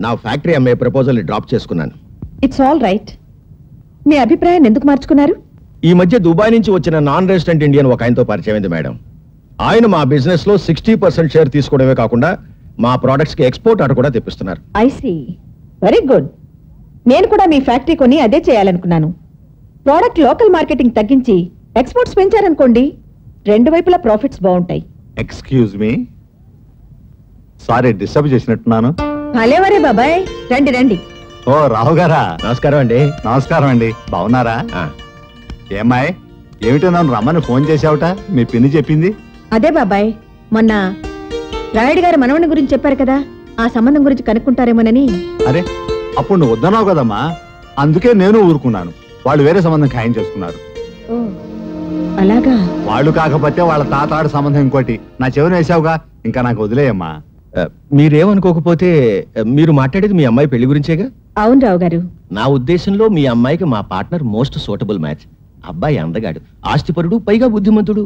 నా ఫ్యాక్టరీ అమ్మే proposal drop చేసుకున్నాను. It's all right. మీ అభిప్రాయాన్ని ఎందుకు మార్చుకున్నారు? ఈ మధ్య దుబాయ్ నుంచి వచ్చిన నాన్ రెసిడెంట్ ఇండియన్ ఒక ఆయనతో పరిచయం అయింది మేడం. ఆయన మా బిజినెస్ లో 60% షేర్ తీసుకోవడమే కాకుండా మా ప్రొడక్ట్స్ కి ఎక్స్పోర్ట్ ఆర్డర్ కూడా తెప్పిస్తున్నారు. I see, very good. నేను కూడా మీ ఫ్యాక్టరీ కొని అదే చేయాలనుకున్నాను. ప్రోడక్ట్ లోకల్ మార్కెటింగ్ తగ్గించి ఎక్స్పోర్ట్స్ పెంచారనుకోండి, రెండు వైపులా ప్రాఫిట్స్ బాగుంటాయి. ఎక్స్క్యూజ్ మీ, సారీ డిస్టర్బ్ చేసినట్టున్నాను. భలేవరే బాబాయ్, రండి రండి. ఓ రావు గారా, నమస్కారం అండి. నమస్కారం అండి. బాగున్నారా? ఏమాయ్, ఏమిటో నన్ను రమ్మని ఫోన్ చేసావుట? మీ పిన్ని చెప్పింది. అదే బాబాయ్, మొన్న రాయుడు గారి మనవని గురించి చెప్పారు కదా, ఆ సంబంధం గురించి కనుక్కుంటారేమోనని. అరే, అప్పుడు నువ్వు వద్దన్నావు కదమ్మా, అందుకే నేను ఊరుకున్నాను. వాళ్ళు వేరే సంబంధం ఖాయం చేసుకున్నారు. అలాగా? వాళ్ళు కాకపోతే వాళ్ళ తాతాడు సంబంధం ఇంకోటి నా చెవిని వేసావుగా, ఇంకా నాకు వదిలేయమ్మా. మీరేమనుకోకపోతే మీరు మాట్లాడేది మీ అమ్మాయి పెళ్లి గురించేగా? అవును రావు గారు. నా ఉద్దేశంలో మీ అమ్మాయికి మా పార్ట్నర్ మోస్ట్ సూటబుల్ మ్యాచ్. అబ్బాయి అందగాడు, ఆస్తిపరుడు, పైగా బుద్ధిమంతుడు.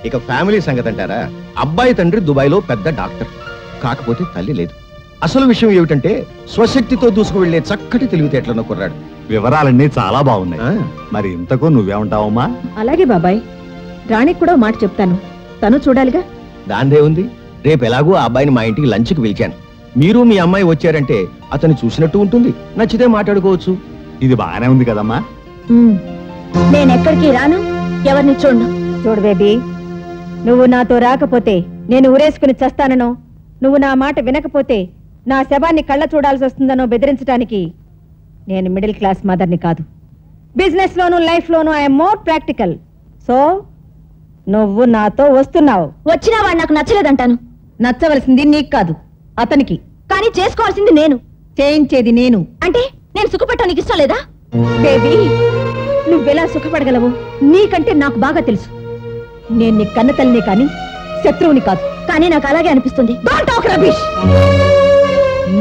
ఇక ఫ్యామిలీ సంగతి అంటారా, అబ్బాయి తండ్రి దుబాయ్లో పెద్ద డాక్టర్, కాకపోతే తల్లి లేదు. అసలు విషయం ఏమిటంటే స్వశక్తితో దూసుకు వెళ్లే చక్కటి తెలివితేటలను కుర్రాడు. వివరాలన్నీ చాలా బాగున్నాయి. మరి ఇంతకు నువ్వేమంటావమ్మా? అలాగే బాబాయ్, రాణికి కూడా మాట చెప్తాను, తను చూడాలిగా. దాందే ఉంది. రేపు ఎలాగూ ఆ అబ్బాయిని మా ఇంటికి లంచ్కి పిలిచాను. మీరు మీ అమ్మాయి వచ్చారంటే అతను చూసినట్టు ఉంటుంది, నచ్చితే మాట్లాడుకోవచ్చు. ఇది బాగానే ఉంది కదమ్మా. నేనెక్కడికి రాను, ఎవరిని చూడు. చూడు బేబీ, నువ్వు నాతో రాకపోతే నేను ఊరేసుకుని చస్తాననో, నువ్వు నా మాట వినకపోతే నా శవాన్ని కళ్ళ చూడాల్సి వస్తుందనో బెదిరించడానికి నేను మిడిల్ క్లాస్ మదర్ని కాదు. Business loan life loan I'm more practical. So నువ్వు నాతో వస్తున్నావు. వచ్చినా వాడు నాకు నచ్చలేదంటాను. నచ్చవలసింది నీకు కాదు, అతనికి. కానీ చేసుకోవాల్సింది నేను, చేయించేది నేను. అంటే నేను సుఖపెట్టడానికి ఇష్టం లేదా? బేబీ, నువ్వెలా సుఖపడగలవు నీకంటే నాకు బాగా తెలుసు. నేను నీ కన్న తల్లిని కానీ శత్రువుని కాదు. కానీ నాకు అలాగే అనిపిస్తుంది. Don't talk rubbish.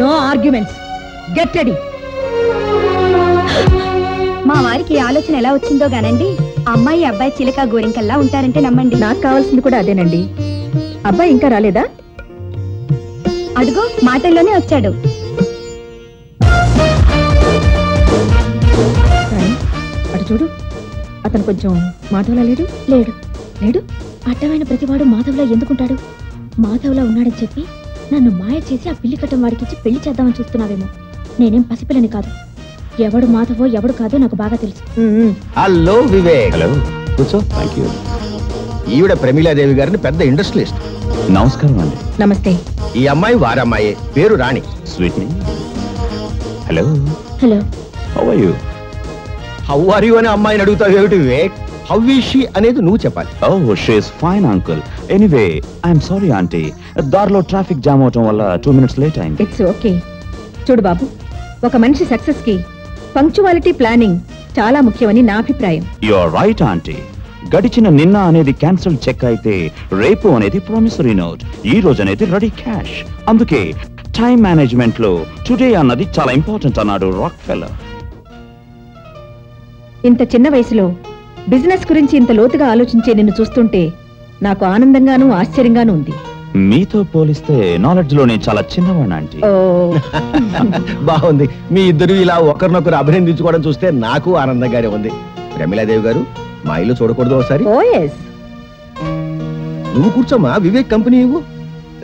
No arguments. Get ready. మా వారికి ఆలోచన ఎలా వచ్చిందో గానండి, అమ్మాయి అబ్బాయి చిలక గోరింకల్లా ఉంటారంటే నమ్మండి. నాకు కావాల్సింది కూడా అదేనండి. అబ్బాయి ఇంకా రాలేదా? అడుగు, మాటల్లోనే వచ్చాడు. అటు చూడు, అతను కొంచెం మాధవ్లా లేడు. లేడు లేడు అడ్డమైన ప్రతివాడు మాధవ్లా ఎందుకుంటాడు? మాధవ్లా ఉన్నాడని చెప్పి నన్ను మాయ చేసి ఆ పిల్లి కట్టం వాడికిచ్చి పెళ్లి చేద్దామని చూస్తున్నావేమో. నేనేం పసిపిల్లని కాదు. ఎవడు మాధవో ఎవడు కాదో నాకు బాగా తెలుసు. హలో వివేక్. హలో, కూర్చో. Thank you. ఈవిడ ప్రమీలాదేవి గారిని పెద్ద ఇండస్ట్రియలిస్ట్. నమస్కారం అండి. నమస్తే. ఈ అమ్మాయి వారమ్మాయి, పేరు రాణి. స్వీట్ మీ. Hello. Hello. How are you? How are you అని అమ్మాయిని అడుగుతావు ఏమిటి వివేక్? హౌ ఈజ్ షీ అనేది నువ్వు చెప్పాలి. Oh, she is fine uncle. Anyway I'm sorry aunty, దారిలో ట్రాఫిక్ జామ్ అవటం వల్ల 2 minutes లేట్ అయింది. It's okay. చూడు బాబు, ఒక మనిషి సక్సెస్ కి పంక్చువాలిటీ, ప్లానింగ్ చాలా ముఖ్యమని నా అభిప్రాయం. You are right aunty. గడిచిన నిన్న అనేది క్యాన్సిల్ చెక్ అయితే రేపు అనేది ప్రామిసరీ నోట్, ఈ రోజు అనేది రెడీ క్యాష్. అందుకే టైం మేనేజ్మెంట్ లో టుడే అన్నది చాలా ఇంపార్టెంట్ అన్నాడు రాక్ ఫెల్లర్. ఇంత చిన్న వయసులో బిజినెస్ గురించి ఇంత లోతుగా ఆలోచించే నిన్ను చూస్తుంటే నాకు ఆనందంగానూ ఆశ్చర్యంగానూ ఉంది. మీతో పోలిస్తే నాలెడ్జ్ లో నేను చాలా చిన్నవాడిని ఆంటీ. బాగుంది. మీ ఇద్దరు ఇలా ఒకరినొకరు అభినందించుకోవడం చూస్తే నాకు ఆనందంగానే ఉంది. ప్రమీలాదేవి గారు, మా ఇల్లు చూడకూడదు ఒకసారి? నువ్వు కూర్చోమ్మా, వివేక్ కంపెనీ ఇవ్వు.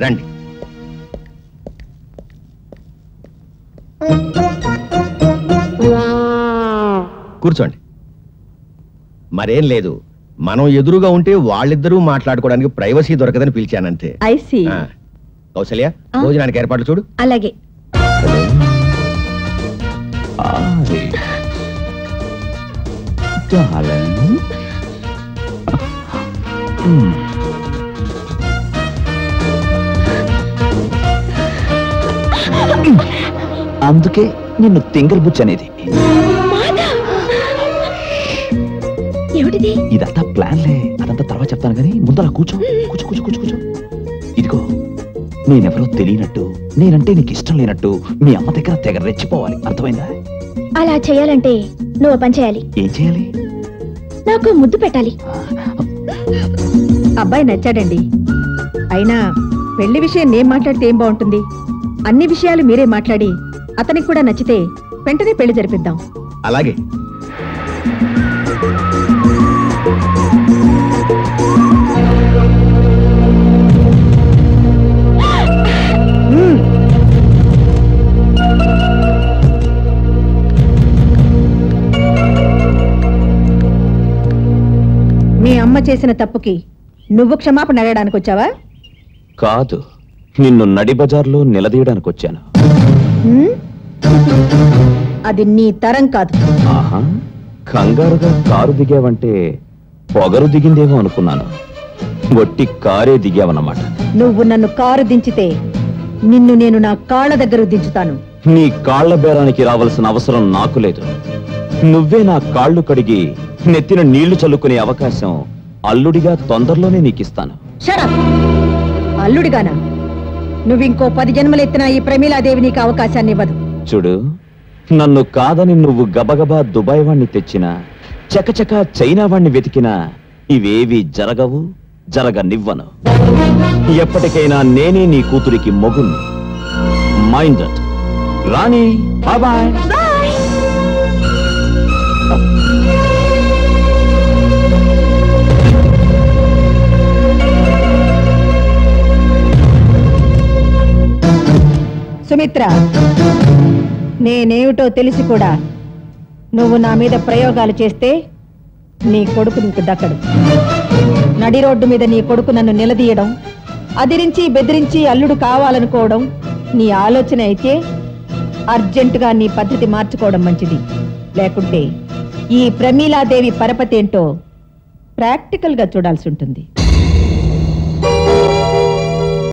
రండి. కూర్చోండి. మరేం లేదు, మనం ఎదురుగా ఉంటే వాళ్ళిద్దరూ మాట్లాడుకోవడానికి ప్రైవసీ దొరకదని పిలిచానంతే. కౌసల్య, భోజనానికి ఏర్పాట్లు చూడు. అలాగే. అందుకే నిన్ను తింగర్ బుచ్ అనేది. ఇదంతా ప్లాన్లే, అదంతా తర్వాత చెప్తాను కానీ ముందర కూర్చో. కూర్చో కూర్చో కూర్చో కూర్చో. ఇదిగో, నేనెవరో తెలియనట్టు, నేనంటే నీకు ఇష్టం లేనట్టు మీ అమ్మ దగ్గర తెగ రెచ్చిపోవాలి, అర్థమైందా? అలా చేయాలంటే నువ్వు పని చేయాలి. ఏం చేయాలి? నాకు ముద్దు పెట్టాలి. అబ్బాయి నచ్చాడండి. అయినా పెళ్లి విషయం నేను మాట్లాడితే ఏం బాగుంటుంది? అన్ని విషయాలు మీరే మాట్లాడి అతనికి కూడా నచ్చితే వెంటనే పెళ్లి జరిపిద్దాం. అలాగే. మీ అమ్మ చేసిన తప్పుకి నువ్వు క్షమాపణ అడగడానికి వచ్చావా? కాదు, నిన్ను నడి బజార్లో నిలదీయడానికి వచ్చాను. అది నీ తరం కాదు. ఆహా, కంగారుగా కారు దిగావంటే పొగరు దిగిందేమో అనుకున్నాను. ఒట్టి కారే దిగావన్నమాట. నువ్వు నన్ను కారు దించితే నిన్ను నేను నా కాళ్ళ దగ్గర దించుతాను. నీ కాళ్ల బేరానికి రావాల్సిన అవసరం నాకు లేదు. నువ్వే నా కాళ్ళు కడిగి నెత్తిన నీళ్లు చల్లుకునే అవకాశం అల్లుడిగా తొందరలోనే నీకిస్తాను. శరత్, అల్లుడిగానా? నువ్వింకో 10 జన్మలెత్తినా ఈ ప్రమీలాదేవి నీకు అవకాశాన్ని ఇవ్వదు. చూడు, నన్ను కాదని నువ్వు గబగబా దుబాయ్ వాణ్ణి తెచ్చినా, చకచక చైనా వాణ్ణి వెతికినా ఇవేవి జరగవు, జరగనివ్వను. ఎప్పటికైనా నేనే నీ కూతురికి మొగుణ్ణి. Mind that. Rani, bye. Sumitra, నేనేమిటో తెలిసి కూడా నువ్వు నా మీద ప్రయోగాలు చేస్తే నీ కొడుకు నీకు దక్కడు. నడి రోడ్డు మీద నీ కొడుకు నన్ను నిలదీయడం, అదిరించి బెదిరించి అల్లుడు కావాలనుకోవడం నీ ఆలోచన అయితే అర్జెంటుగా నీ పద్ధతి మార్చుకోవడం మంచిది. లేకుంటే ఈ ప్రమీలాదేవి పరపతేంటో ప్రాక్టికల్ గా చూడాల్సి ఉంటుంది.